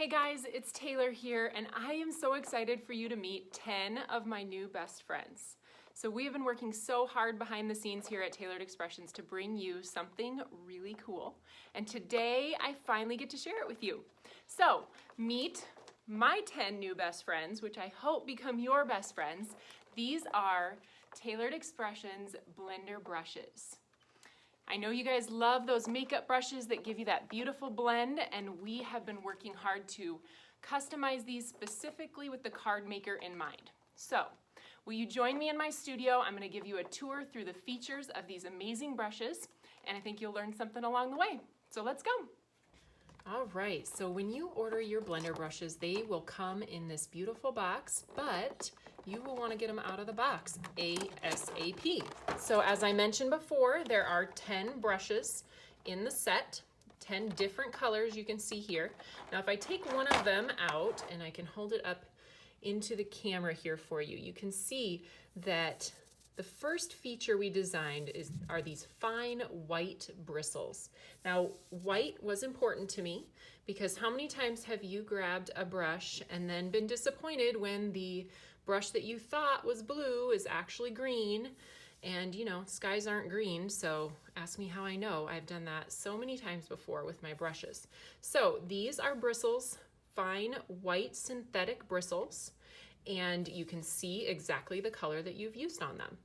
guys, it's Taylor here, and I am so excited for you to meet 10 of my new best friends. So we have been working so hard behind the scenes here at Tailored Expressions to bring you something really cool. And today I finally get to share it with you. So meet my 10 new best friends, which I hope become your best friends. These are Tailored Expressions blender brushes. I know you guys love those makeup brushes that give you that beautiful blend, and we have been working hard to customize these specifically with the card maker in mind. So, will you join me in my studio? I'm going to give you a tour through the features of these amazing brushes, and I think you'll learn something along the way. So let's go. All right, so when you order your blender brushes, they will come in this beautiful box, but you will want to get them out of the box ASAP. So as I mentioned before, there are 10 brushes in the set, 10 different colors you can see here. Now if I take one of them out and I can hold it up into the camera here for you, you can see that the first feature we designed are these fine white bristles. Now, white was important to me because how many times have you grabbed a brush and then been disappointed when the brush that you thought was blue is actually green? And you know, skies aren't green, so ask me how I know. I've done that so many times before with my brushes. So these are bristles, fine white synthetic bristles, and you can see exactly the color that you've used on them.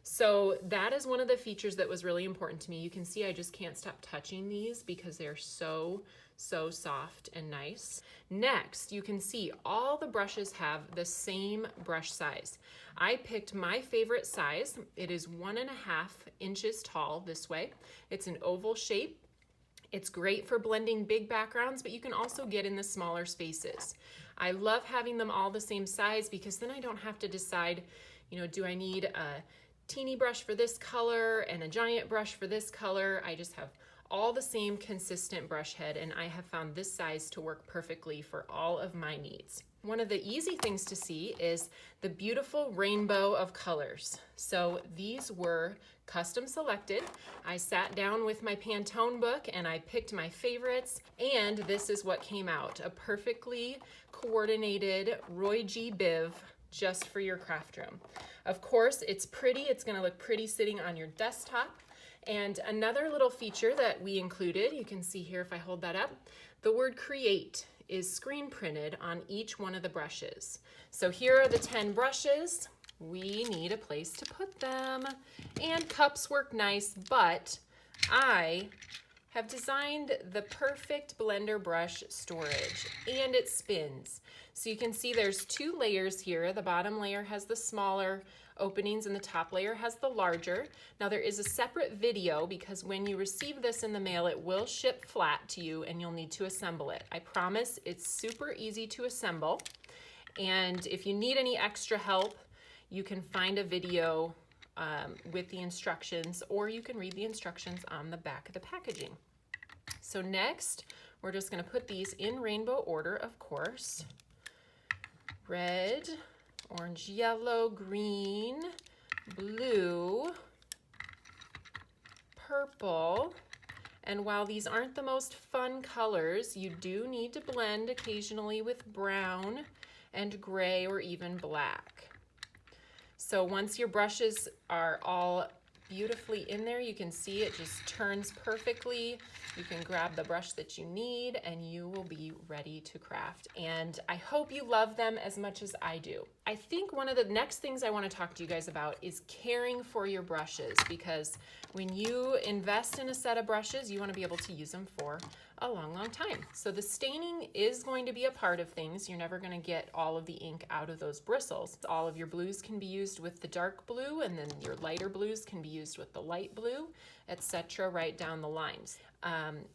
So that is one of the features that was really important to me. You can see I just can't stop touching these because they're so soft and nice. Next, you can see all the brushes have the same brush size. I picked my favorite size. It is 1.5 inches tall this way. It's an oval shape. It's great for blending big backgrounds, but you can also get in the smaller spaces. I love having them all the same size because then I don't have to decide, you know, do I need a teeny brush for this color and a giant brush for this color? I just have all the same consistent brush head, and I have found this size to work perfectly for all of my needs. One of the easy things to see is the beautiful rainbow of colors. So these were custom selected. I sat down with my Pantone book and I picked my favorites, and this is what came out, a perfectly coordinated Roy G. Biv just for your craft room. Of course, it's pretty. It's going to look pretty sitting on your desktop. And another little feature that we included, you can see here if I hold that up, the word create is screen printed on each one of the brushes. So here are the 10 brushes. We need a place to put them. And cups work nice, but I have designed the perfect blender brush storage, and it spins. So you can see there's 2 layers here. The bottom layer has the smaller openings and the top layer has the larger. Now there is a separate video because when you receive this in the mail, it will ship flat to you and you'll need to assemble it. I promise it's super easy to assemble. And if you need any extra help, you can find a video with the instructions, or you can read the instructions on the back of the packaging. So next, we're just going to put these in rainbow order, of course. Red, orange, yellow, green, blue, purple. And while these aren't the most fun colors, you do need to blend occasionally with brown and gray or even black. So once your brushes are all beautifully in there, you can see it just turns perfectly. You can grab the brush that you need and you will be ready to craft. And I hope you love them as much as I do. I think one of the next things I want to talk to you guys about is caring for your brushes, because when you invest in a set of brushes, you want to be able to use them for a long time. So the staining is going to be a part of things. You're never going to get all of the ink out of those bristles. All of your blues can be used with the dark blue, and then your lighter blues can be used with the light blue, etc. right down the lines.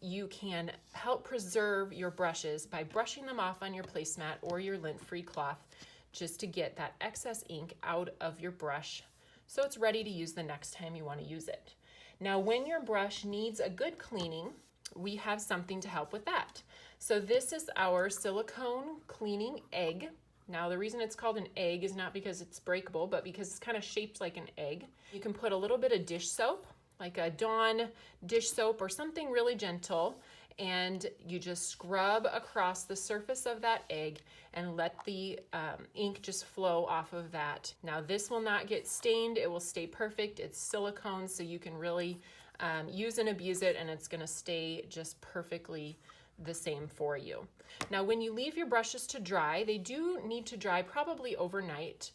You can help preserve your brushes by brushing them off on your placemat or your lint-free cloth just to get that excess ink out of your brush so it's ready to use the next time you want to use it. Now, when your brush needs a good cleaning, we have something to help with that. So this is our silicone cleaning egg. Now the reason it's called an egg is not because it's breakable, but because it's kind of shaped like an egg. You can put a little bit of dish soap, like a Dawn dish soap or something really gentle, and you just scrub across the surface of that egg and let the ink just flow off of that. Now this will not get stained, it will stay perfect. It's silicone, so you can really use and abuse it, and it's gonna stay just perfectly the same for you. Now when you leave your brushes to dry, they do need to dry probably overnight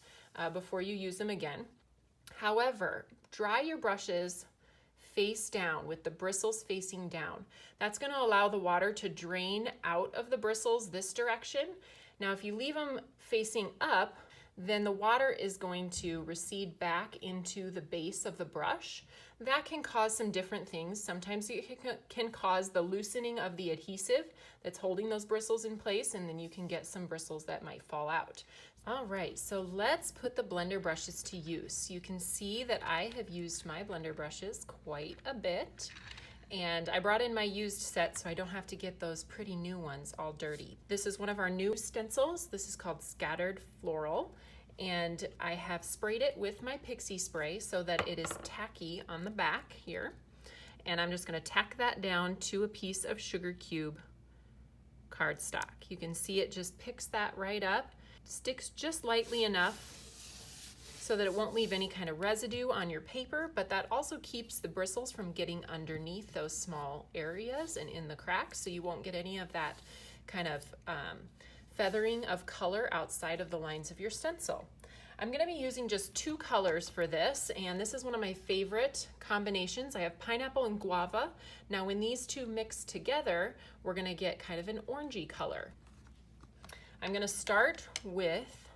before you use them again. However, dry your brushes face down with the bristles facing down. That's going to allow the water to drain out of the bristles this direction. Now if you leave them facing up, then the water is going to recede back into the base of the brush. That can cause some different things. Sometimes it can cause the loosening of the adhesive that's holding those bristles in place, and then you can get some bristles that might fall out. All right, so let's put the blender brushes to use. You can see that I have used my blender brushes quite a bit, and I brought in my used set so I don't have to get those pretty new ones all dirty. This is one of our new stencils. This is called Scattered Floral, and I have sprayed it with my pixie spray so that it is tacky on the back here. And I'm just gonna tack that down to a piece of sugar cube cardstock. You can see it just picks that right up, sticks just lightly enough so that it won't leave any kind of residue on your paper, but that also keeps the bristles from getting underneath those small areas and in the cracks, so you won't get any of that kind of feathering of color outside of the lines of your stencil. I'm going to be using just 2 colors for this, and this is one of my favorite combinations. I have pineapple and guava. Now when these two mix together, we're going to get kind of an orangey color. I'm going to start with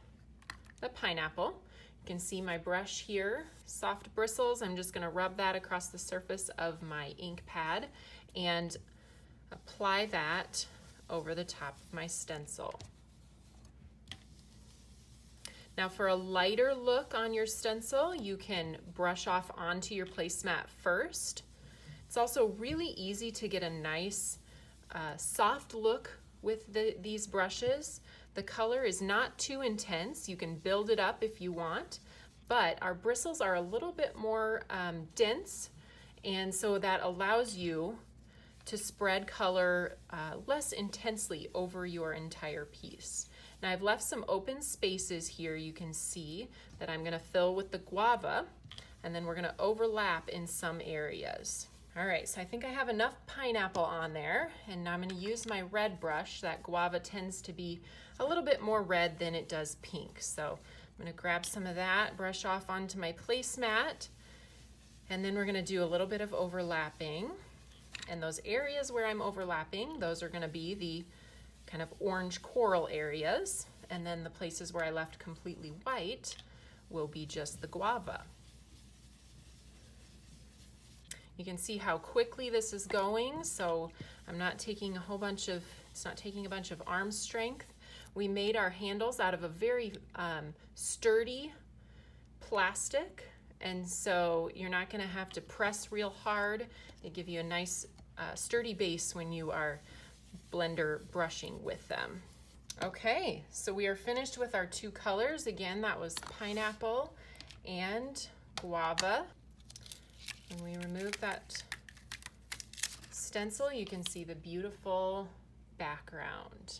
the pineapple. You can see my brush here, soft bristles. I'm just going to rub that across the surface of my ink pad and apply that over the top of my stencil. Now for a lighter look on your stencil, you can brush off onto your placemat first. It's also really easy to get a nice soft look with these brushes. The color is not too intense. You can build it up if you want, but our bristles are a little bit more dense, and so that allows you to spread color less intensely over your entire piece. Now I've left some open spaces here. You can see that I'm gonna fill with the guava, and then we're gonna overlap in some areas. All right, so I think I have enough pineapple on there, and now I'm gonna use my red brush. That guava tends to be a little bit more red than it does pink. So I'm gonna grab some of that, brush off onto my placemat, and then we're gonna do a little bit of overlapping. And those areas where I'm overlapping, those are gonna be the kind of orange coral areas, and then the places where I left completely white will be just the guava. You can see how quickly this is going, so I'm not taking a whole bunch of, it's not taking a bunch of arm strength. We made our handles out of a very sturdy plastic, and so you're not gonna have to press real hard. They give you a nice sturdy base when you are blender brushing with them. Okay, so we are finished with our 2 colors. Again, that was pineapple and guava. When we remove that stencil, you can see the beautiful background.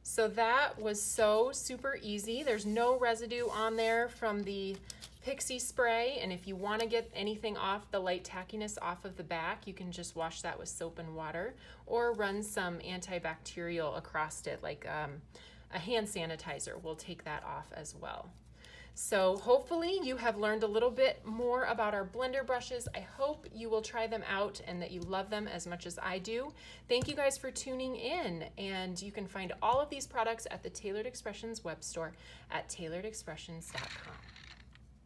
So that was so super easy. There's no residue on there from the pixie spray, and if you want to get anything off, the light tackiness off of the back, you can just wash that with soap and water, or run some antibacterial across it, like a hand sanitizer will take that off as well. So hopefully you have learned a little bit more about our blender brushes. I hope you will try them out and that you love them as much as I do. Thank you guys for tuning in, and you can find all of these products at the Tailored Expressions web store at tailoredexpressions.com.